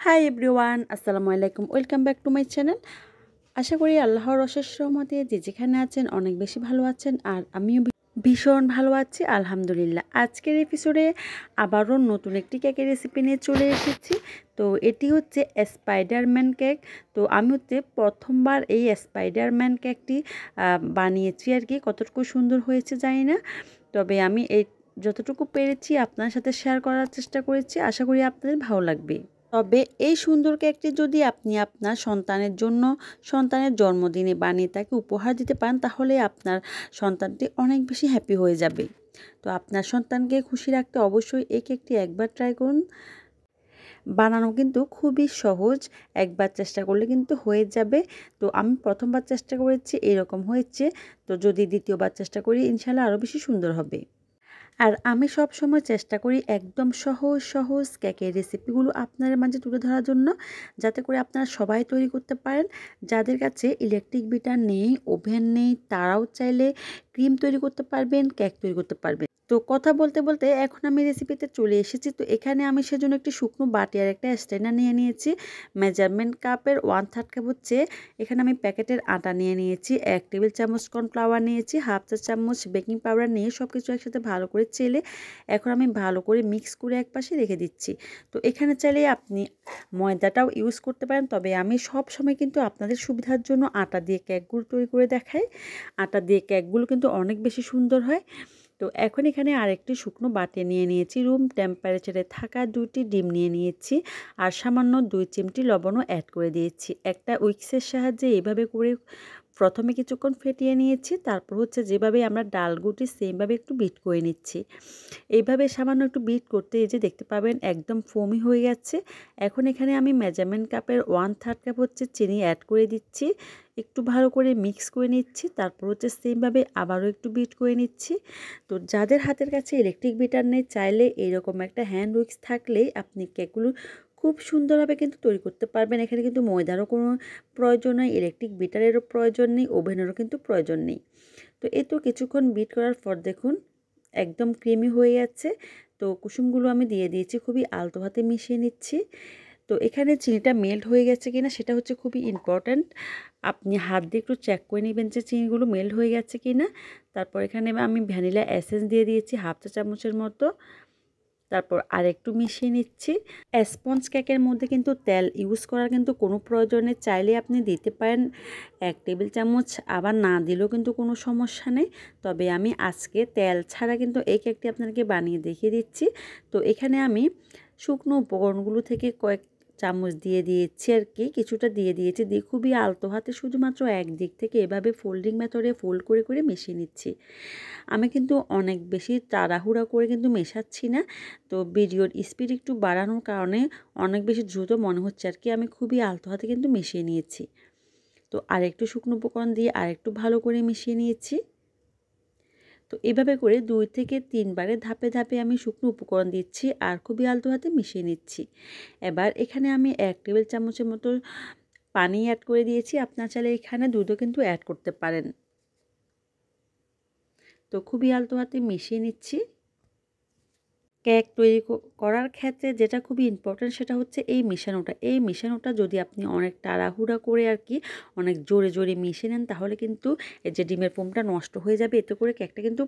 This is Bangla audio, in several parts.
হাই এভরিওয়ান, আসসালামু আলাইকুম। Welcome back to my channel. আশা করি আল্লাহর অশেষ রহমতে যে যেখানে আছেন অনেক বেশি ভালো আছেন, আর আমিও ভীষণ ভালো আছি আলহামদুলিল্লাহ। আজকের এপিসোডে আবারও নতুন একটি কেকের রেসিপি নিয়ে চলে এসেছি। তো এটি হচ্ছে স্পাইডারম্যান কেক। তো আমি হচ্ছে প্রথমবার এই স্পাইডারম্যান কেকটি বানিয়েছি আর কি। কতটুকু সুন্দর হয়েছে জানি না, তবে আমি এই যতটুকু পেরেছি আপনার সাথে শেয়ার করার চেষ্টা করেছি। আশা করি আপনাদের ভালো লাগবে। তবে এই সুন্দর কেকটি যদি আপনি আপনার সন্তানের জন্য সন্তানের জন্মদিনে বানিয়ে তাকে উপহার দিতে পারেন, তাহলে আপনার সন্তানটি অনেক বেশি হ্যাপি হয়ে যাবে। তো আপনার সন্তানকে খুশি রাখতে অবশ্যই এই কেকটি একবার ট্রাই করুন। বানানো কিন্তু খুবই সহজ, একবার চেষ্টা করলে কিন্তু হয়ে যাবে। তো আমি প্রথমবার চেষ্টা করেছি, এরকম হয়েছে। তো যদি দ্বিতীয়বার চেষ্টা করি ইনশাল্লাহ আরও বেশি সুন্দর হবে। আর আমি সব সময় চেষ্টা করি একদম সহজ সহজ কেকের রেসিপিগুলো আপনাদের মাঝে তুলে ধরার জন্য, যাতে করে আপনারা সবাই তৈরি করতে পারেন। যাদের কাছে ইলেকট্রিক বিটার নেই, ওভেন নেই, তারাও চাইলে ক্রিম তৈরি করতে পারবেন, কেক তৈরি করতে পারবেন। তো কথা বলতে বলতে এখন আমি রেসিপিতে চলে এসেছি। তো এখানে আমি সেজন্য একটি শুকনো বাটি আর একটা স্ট্রেনার নিয়ে নিয়েছি। মেজারমেন্ট কাপের 1/3 কাপ হচ্ছে এখানে আমি প্যাকেটের আটা নিয়ে নিয়েছি। 1 টেবিল চামচ কর্নফ্লাওয়ার নিয়েছি, 1/2 চা চামচ বেকিং পাউডার নিয়ে সব কিছু একসাথে ভালো করে চেলে এখন আমি ভালো করে মিক্স করে একপাশে রেখে দিচ্ছি। তো এখানে চাইলে আপনি ময়দাটাও ইউজ করতে পারেন, তবে আমি সব সময় কিন্তু আপনাদের সুবিধার জন্য আটা দিয়ে কেকগুলো তৈরি করে দেখাই। আটা দিয়ে কেকগুলো কিন্তু অনেক বেশি সুন্দর হয়। তো এখন এখানে আরেকটি শুকনো বাটি নিয়ে নিয়েছি। রুম টেম্পারেচারে থাকা 2টি ডিম নিয়ে নিয়েছি, আর সামান্য 2 চিমটি লবণও অ্যাড করে দিয়েছি। একটা উইক্সের সাহায্যে এইভাবে করে প্রথমে কিছুক্ষণ ফেটিয়ে নিয়েছি, তারপর হচ্ছে যেভাবে আমরা ডাল গুটি সেমভাবে একটু বিট করে নিচ্ছি। এইভাবে সামান্য একটু বিট করতে এই যে দেখতে পাবেন একদম ফোমি হয়ে গেছে। এখন এখানে আমি মেজারমেন্ট কাপের 1/3 কাপ হচ্ছে চিনি অ্যাড করে দিচ্ছি। একটু ভালো করে মিক্স করে নিচ্ছি, তারপর হচ্ছে সেমভাবে আবারও একটু বিট করে নিচ্ছি। তো যাদের হাতের কাছে ইলেকট্রিক বিটার নেই, চাইলে এইরকম একটা হ্যান্ড উইক্স থাকলেই আপনি কেকগুলো খুব সুন্দরভাবে কিন্তু তৈরি করতে পারবেন। এখানে কিন্তু ময়দারও কোনো প্রয়োজন নেই, ইলেকট্রিক বিটারেরও প্রয়োজন নেই, ওভেনেরও কিন্তু প্রয়োজন নেই। তো এই তো কিছুক্ষণ বিট করার পর দেখুন একদম ক্রিমি হয়ে যাচ্ছে। তো কুসুমগুলো আমি দিয়ে দিয়েছি, খুবই আলতো হাতে মিশিয়ে নিচ্ছি। তো এখানে চিনিটা মেল্ট হয়ে গেছে কিনা সেটা হচ্ছে খুবই ইম্পর্ট্যান্ট। আপনি হাত দিয়ে একটু চেক করে নেবেন যে চিনিগুলো মেল্ট হয়ে গেছে কিনা। তারপর এখানে আমি ভ্যানিলা এসেন্স দিয়ে দিয়েছি 1/2 চা চামচের মতো। তারপর আরেকটু মিশিয়ে নিচ্ছি। স্পঞ্জ কেকের মধ্যে কিন্তু তেল ইউজ করার কিন্তু কোনো প্রয়োজন নেই, চাইলে আপনি দিতে পারেন 1 টেবিল চামচ, আবার না দিলেও কিন্তু কোনো সমস্যা নেই। তবে আমি আজকে তেল ছাড়া কিন্তু এই কেকটি আপনাদেরকে বানিয়ে দেখিয়ে দিচ্ছি। তো এখানে আমি শুকনো উপকরণগুলো থেকে কয়েক চামচ দিয়ে দিয়েছি আর কি, কিছুটা দিয়ে দিয়েছি, দিয়ে খুবই আলতো হাতে শুধুমাত্র একদিক থেকে এভাবে ফোল্ডিং মেথডে ফোল্ড করে করে মিশিয়ে নিচ্ছি। আমি কিন্তু অনেক বেশি তাড়াহুড়া করে কিন্তু মেশাচ্ছি না। তো ভিডিওর স্পিড একটু বাড়ানোর কারণে অনেক বেশি দ্রুত মনে হচ্ছে আর কি। আমি খুবই আলতো হাতে কিন্তু মিশিয়ে নিয়েছি। তো আরেকটু শুকনো উপকরণ দিয়ে আরেকটু ভালো করে মিশিয়ে নিয়েছি। তো এভাবে করে 2 থেকে 3 বারে ধাপে ধাপে আমি শুকনো উপকরণ দিচ্ছি আর খুবই আলতো হাতে মিশিয়ে নিচ্ছি। এবার এখানে আমি 1 টেবিল চামচের মতো পানি অ্যাড করে দিয়েছি। আপনার চাইলে এখানে দুধও কিন্তু অ্যাড করতে পারেন। তো খুবই আলতো হাতে মিশিয়ে নিচ্ছি। কেক তৈরি করার ক্ষেত্রে যেটা খুবই ইম্পর্ট্যান্ট সেটা হচ্ছে এই মেশানোটা। এই মেশানোটা যদি আপনি অনেক তাড়াহুড়া করে আর কি অনেক জোরে জোরে মিশিয়ে নেন, তাহলে কিন্তু এই যে ডিমের ফোমটা নষ্ট হয়ে যাবে। এতে করে কেকটা কিন্তু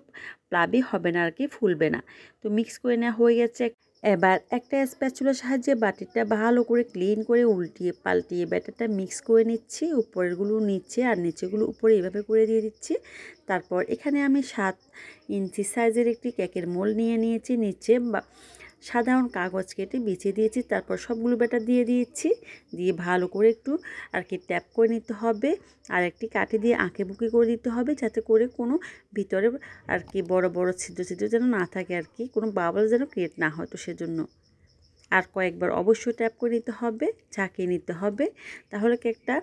প্লাবি হবে না আর কি, ফুলবে না। তো মিক্স করে নেওয়া হয়ে গেছে। এবার একটা স্প্যাচুলার সাহায্যে বাটিটা ভালো করে ক্লিন করে উল্টিয়ে পাল্টিয়ে ব্যাটারটা মিক্স করে নিচ্ছি। উপরেরগুলো নিচে আর নিচেগুলো উপরে এভাবে করে দিয়ে দিচ্ছি। তারপর এখানে আমি 7 ইঞ্চি সাইজের একটি কেকের মোল্ড নিয়ে নিয়েছি। নিচে সাধারণ কাগজ কেটে বিছিয়ে দিয়েছি। তারপর সবগুলো ব্যাটার দিয়ে দিয়েছি, দিয়ে ভালো করে একটু আর কি ট্যাপ করে নিতে হবে। আর একটি কাঠি দিয়ে আঁকে বুকে করে দিতে হবে, যাতে করে কোনো ভিতরে আর কি বড় বড় ছিদ্র ছিদ্র যেন না থাকে আর কি, কোনো বাবল যেন ক্রিয়েট না হয়। তো সেজন্য আর কয়েকবার অবশ্যই ট্যাপ করে নিতে হবে, ঝাঁকিয়ে নিতে হবে। তাহলে কেকটা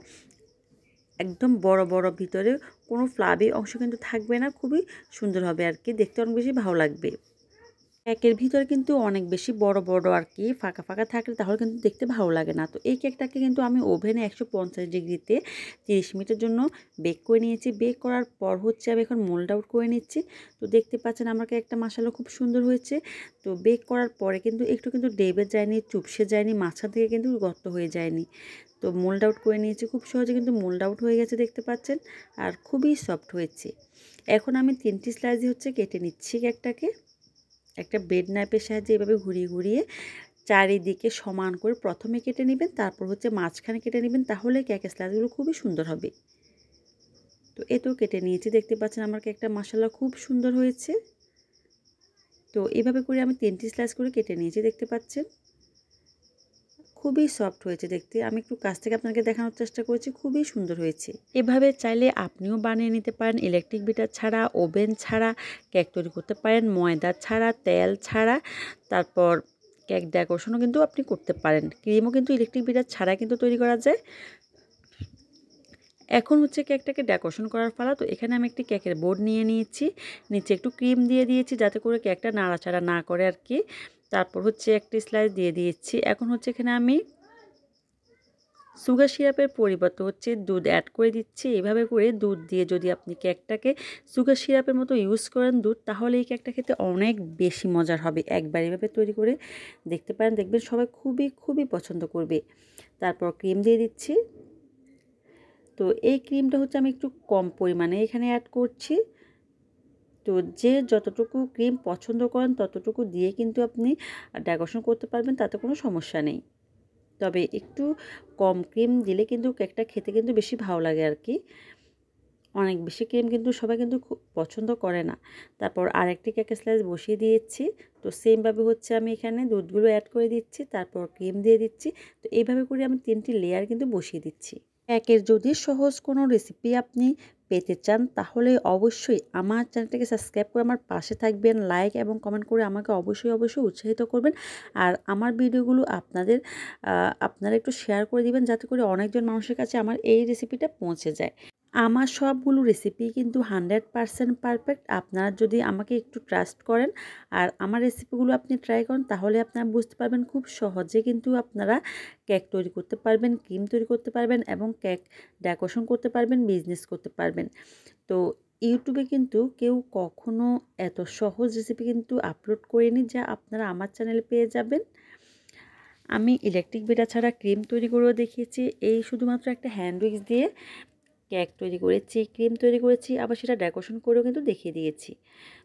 একদম বড় বড় ভিতরে কোনো ফ্লাবি অংশ কিন্তু থাকবে না, খুবই সুন্দর হবে আর কি, দেখতে অনেক বেশি ভালো লাগবে। কেকের ভিতরে কিন্তু অনেক বেশি বড় বড় আর কি ফাঁকা ফাঁকা থাকলে তাহলে কিন্তু দেখতে ভালো লাগে না। তো এই কেকটাকে কিন্তু আমি ওভেনে 150 ডিগ্রিতে 30 মিনিটের জন্য বেক করে নিয়েছি। বেক করার পর হচ্ছে আমি এখন মোল্ড আউট করে নিচ্ছি। তো দেখতে পাচ্ছেন আমার কেকটা মাশাআল্লাহ খুব সুন্দর হয়েছে। তো বেক করার পরে কিন্তু একটু কিন্তু ডেবে যায়নি, চুপসে যায়নি, মাঝখান থেকে কিন্তু গর্ত হয়ে যায়নি। তো মোল্ড আউট করে নিয়েছি, খুব সহজে কিন্তু মোল্ড আউট হয়ে গেছে দেখতে পাচ্ছেন, আর খুবই সফট হয়েছে। এখন আমি 3টি স্লাইসে হচ্ছে কেটে নিচ্ছি কেকটাকে। একটা ব্রেড নাইফের সাহায্যে এভাবে ঘুরিয়ে ঘুরিয়ে চারিদিকে সমান করে প্রথমে কেটে নেবেন, তারপর হচ্ছে মাঝখানে কেটে নেবেন, তাহলে কেকের স্লাইসগুলো খুবই সুন্দর হবে। তো এটাও কেটে নিয়েছি, দেখতে পাচ্ছেন আমার কেকটা মাশাআল্লাহ খুব সুন্দর হয়েছে। তো এভাবে করে আমি 3টি স্লাইস করে কেটে নিয়েছি, দেখতে পাচ্ছেন খুবই সফট হয়েছে দেখতে। আমি একটু কাছ থেকে আপনাকে দেখানোর চেষ্টা করেছি, খুবই সুন্দর হয়েছে। এভাবে চাইলে আপনিও বানিয়ে নিতে পারেন, ইলেকট্রিক বিটার ছাড়া, ওভেন ছাড়া কেক তৈরি করতে পারেন, ময়দা ছাড়া, তেল ছাড়া। তারপর কেক ডেকোরেশনও কিন্তু আপনি করতে পারেন, ক্রিমও কিন্তু ইলেকট্রিক বিটার ছাড়া কিন্তু তৈরি করা যায়। এখন হচ্ছে কেকটাকে ডেকোরেশন করার পালা। তো এখানে আমি একটি কেকের বোর্ড নিয়ে নিয়েছি, নিচে একটু ক্রিম দিয়ে দিয়েছি যাতে করে কেকটা নাড়াচাড়া না করে আর কি। তারপর হচ্ছে একটি স্লাইস দিয়ে দিয়েছি। এখন হচ্ছে এখানে আমি সুগার সিরাপের পরিবর্তে হচ্ছে দুধ অ্যাড করে দিচ্ছি। এভাবে করে দুধ দিয়ে যদি আপনি কেকটাকে সুগার সিরাপের মতো ইউজ করেন দুধ, তাহলে এই কেকটা খেতে অনেক বেশি মজার হবে। একবার এভাবে তৈরি করে দেখতে পারেন, দেখবেন সবাই খুবই খুবই পছন্দ করবে। তারপর ক্রিম দিয়ে দিচ্ছি। তো এই ক্রিমটা হচ্ছে আমি একটু কম পরিমাণে এখানে অ্যাড করছি। তো যে যতটুকু ক্রিম পছন্দ করেন ততটুকু দিয়ে কিন্তু আপনি ডেকোরেশন করতে পারবেন, তাতে কোনো সমস্যা নেই। তবে একটু কম ক্রিম দিলে কিন্তু কেকটা খেতে কিন্তু বেশি ভালো লাগে আর কি। অনেক বেশি ক্রিম কিন্তু সবাই কিন্তু খুব পছন্দ করে না। তারপর আরেকটি কেকের স্লাইস বসিয়ে দিয়েছি। তো সেমভাবে হচ্ছে আমি এখানে দুধগুলো অ্যাড করে দিচ্ছি, তারপর ক্রিম দিয়ে দিচ্ছি। তো এইভাবে করে আমি 3টি লেয়ার কিন্তু বসিয়ে দিচ্ছি। কেকের যদি সহজ কোনো রেসিপি আপনি পেতে চান, তাহলে অবশ্যই আমার চ্যানেলটাকে সাবস্ক্রাইব করে আমার পাশে থাকবেন, লাইক এবং কমেন্ট করে আমাকে অবশ্যই অবশ্যই উৎসাহিত করবেন। আর আমার ভিডিওগুলো আপনারা একটু শেয়ার করে দিবেন, যাতে করে অনেকজন মানুষের কাছে আমার এই রেসিপিটা পৌঁছে যায়। আমার সবগুলো রেসিপি কিন্তু 100% পারফেক্ট। আপনারা যদি আমাকে একটু ট্রাস্ট করেন আর আমার রেসিপিগুলো আপনি ট্রাই করেন, তাহলে আপনারা বুঝতে পারবেন খুব সহজে কিন্তু আপনারা কেক তৈরি করতে পারবেন, ক্রিম তৈরি করতে পারবেন এবং কেক ডেকোরেশন করতে পারবেন, বিজনেস করতে পারবেন। তো ইউটিউবে কিন্তু কেউ কখনো এত সহজ রেসিপি কিন্তু আপলোড করেনি যা আপনারা আমার চ্যানেলে পেয়ে যাবেন। আমি ইলেকট্রিক বিটা ছাড়া ক্রিম তৈরি করেও দেখিয়েছি, এই শুধুমাত্র একটা হ্যান্ড উইক্স দিয়ে কেক তৈরি করেছি, ক্রিম তৈরি করেছি, আবার সেটা ডেকোরেশন করেও কিন্তু দেখিয়ে দিয়েছি।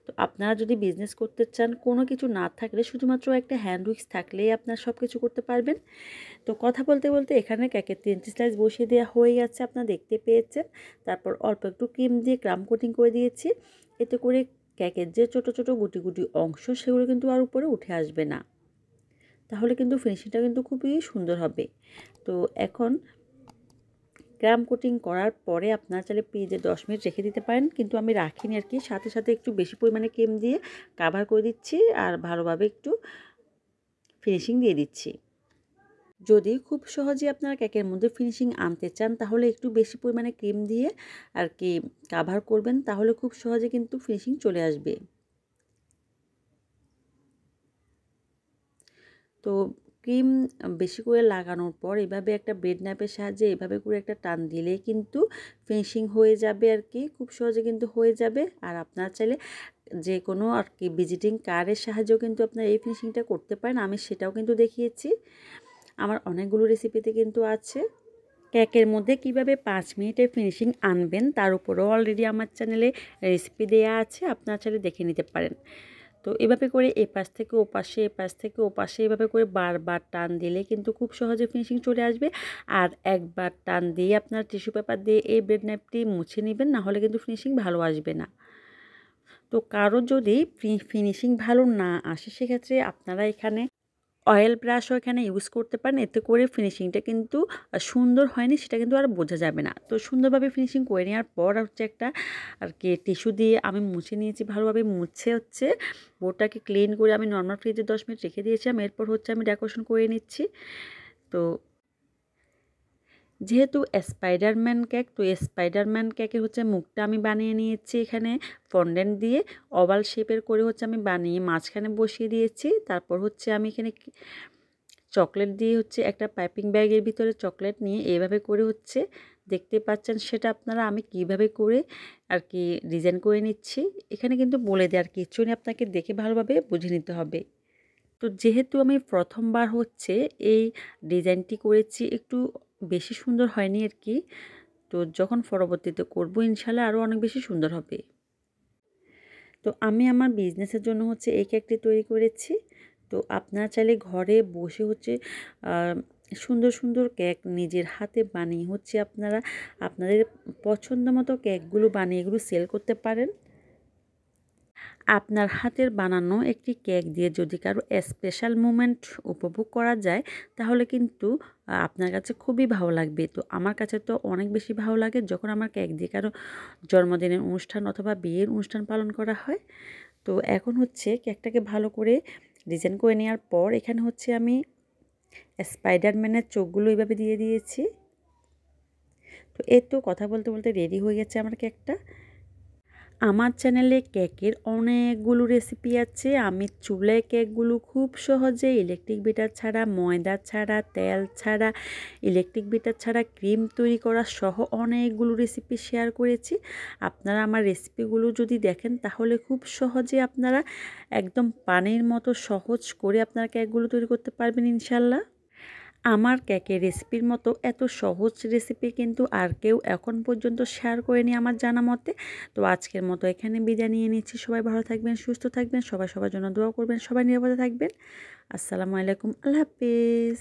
তো আপনারা যদি বিজনেস করতে চান, কোনো কিছু না থাকলে শুধুমাত্র একটা হ্যান্ড উইক্স থাকলেই আপনারা সব কিছু করতে পারবেন। তো কথা বলতে বলতে এখানে কেকের 3টি স্লাইস বসিয়ে দেওয়া হয়ে গেছে, আপনারা দেখতে পেয়েছেন। তারপর অল্প একটু ক্রিম দিয়ে ক্রাম কোটিং করে দিয়েছি। এতে করে কেকের যে ছোট ছোট গুটি গুটি অংশ, সেগুলো কিন্তু আর উপরে উঠে আসবে না, তাহলে কিন্তু ফিনিশিংটা কিন্তু খুবই সুন্দর হবে। তো এখন ক্রাম কোটিং করার পরে আপনারা চাইলে ফ্রিজে 10 মিনিট রেখে দিতে পারেন, কিন্তু আমি রাখিনি আর কি। সাথে সাথে একটু বেশি পরিমাণে ক্রিম দিয়ে কাভার করে দিচ্ছি আর ভালোভাবে একটু ফিনিশিং দিয়ে দিচ্ছি। যদি খুব সহজে আপনারা কেকের মধ্যে ফিনিশিং আনতে চান, তাহলে একটু বেশি পরিমাণে ক্রিম দিয়ে আর কি কাভার করবেন, তাহলে খুব সহজে কিন্তু ফিনিশিং চলে আসবে। তো ক্রিম বেশি করে লাগানোর পর এভাবে একটা ব্রেড নাইফের সাহায্যে এভাবে করে একটা টান দিলেই কিন্তু ফিনিশিং হয়ে যাবে আর কি, খুব সহজে কিন্তু হয়ে যাবে। আর আপনারা চাইলে যে কোনো আর কি ভিজিটিং কার্ডের সাহায্যেও কিন্তু আপনারা এই ফিনিশিংটা করতে পারেন, আমি সেটাও কিন্তু দেখিয়েছি। আমার অনেকগুলো রেসিপিতে কিন্তু আছে। কেকের মধ্যে কিভাবে 5 মিনিটে ফিনিশিং আনবেন তার উপরেও অলরেডি আমার চ্যানেলে রেসিপি দেওয়া আছে, আপনারা চাইলে দেখে নিতে পারেন। তো এভাবে করে এপাশ থেকে ওপাশে, এপাশ থেকে ওপাশে এভাবে করে বারবার টান দিলে কিন্তু খুব সহজে ফিনিশিং চলে আসবে। আর একবার টান দিয়ে আপনার টিস্যু পেপার দিয়ে এই ব্রেড নাইফটি মুছে নেবেন, না হলে কিন্তু ফিনিশিং ভালো আসবে না। তো কারো যদি ফিনিশিং ভালো না আসে, সেক্ষেত্রে আপনারা এখানে অয়েল ব্রাশও এখানে ইউজ করতে পারেন। এতে করে ফিনিশিংটা কিন্তু সুন্দর হয়নি সেটা কিন্তু আর বোঝা যাবে না। তো সুন্দরভাবে ফিনিশিং করে নেওয়ার পর হচ্ছে একটা আর কি টিস্যু দিয়ে আমি মুছে নিয়েছি, ভালোভাবে মুছে হচ্ছে বোর্ডটাকে ক্লিন করে আমি নর্মাল ফ্রিজে 10 মিনিট রেখে দিয়েছিলাম। এরপর হচ্ছে আমি ডেকোরেশন করে নিচ্ছি। তো যেহেতু স্পাইডারম্যান কেক, তো স্পাইডারম্যান কেকের হচ্ছে মুখটা আমি বানিয়ে নিয়েছি এখানে ফন্ডেন্ট দিয়ে ওভাল শেপের করে হচ্ছে আমি বানিয়ে মাঝখানে বসিয়ে দিয়েছি। তারপর হচ্ছে আমি এখানে চকলেট দিয়ে হচ্ছে একটা পাইপিং ব্যাগের ভিতরে চকলেট নিয়ে এইভাবে করে হচ্ছে দেখতে পাচ্ছেন, সেটা আপনারা আমি কিভাবে করে আর কি ডিজাইন করে নিচ্ছি। এখানে কিন্তু বলে দেওয়ার কিছু নেই, আপনাকে দেখে ভালোভাবে বুঝে নিতে হবে। তো যেহেতু আমি প্রথমবার হচ্ছে এই ডিজাইনটি করেছি, একটু বেশি সুন্দর হয়নি আর কি। তো যখন পরবর্তীতে করব ইনশাল্লাহ আরও অনেক বেশি সুন্দর হবে। তো আমি আমার বিজনেসের জন্য হচ্ছে এই কেকটি তৈরি করেছি। তো আপনারা চাইলে ঘরে বসে হচ্ছে সুন্দর সুন্দর কেক নিজের হাতে বানিয়ে হচ্ছে আপনারা আপনাদের পছন্দ মতো কেকগুলো বানিয়ে এগুলো সেল করতে পারেন। আপনার হাতের বানানো একটি কেক দিয়ে যদি কারো স্পেশাল মোমেন্ট উপভোগ করা যায় তাহলে কিন্তু আপনার কাছে খুবই ভালো লাগবে। তো আমার কাছে তো অনেক বেশি ভালো লাগে যখন আমার কেক দিয়ে কারো জন্মদিনের অনুষ্ঠান অথবা বিয়ের অনুষ্ঠান পালন করা হয়। তো এখন হচ্ছে কেকটাকে ভালো করে ডিজাইন করে নেওয়ার পর এখানে হচ্ছে আমি স্পাইডারম্যানের চোখগুলো এইভাবে দিয়ে দিয়েছি। তো এই তো কথা বলতে বলতে রেডি হয়ে গেছে আমার কেকটা। আমার চ্যানেলে কেকের অনেকগুলো রেসিপি আছে। আমি চুলায় কেকগুলো খুব সহজে ইলেকট্রিক বিটার ছাড়া, ময়দা ছাড়া, তেল ছাড়া, ইলেকট্রিক বিটার ছাড়া ক্রিম তৈরি করা সহ অনেকগুলো রেসিপি শেয়ার করেছি। আপনারা আমার রেসিপিগুলো যদি দেখেন তাহলে খুব সহজে আপনারা একদম পানির মতো সহজ করে আপনারা কেকগুলো তৈরি করতে পারবেন ইনশাল্লাহ। আমার কেকের রেসিপির মতো এত সহজ রেসিপি কিন্তু আর কেউ এখন পর্যন্ত শেয়ার করেনি আমার জানা মতে। তো আজকের মতো এখানে বিদায় নিয়ে নিচ্ছি। সবাই ভালো থাকবেন, সুস্থ থাকবেন, সবাই সবার জন্য দোয়া করবেন, সবাই নিরাপদে থাকবেন। আসসালামু আলাইকুম, আল্লাহ হাফেজ।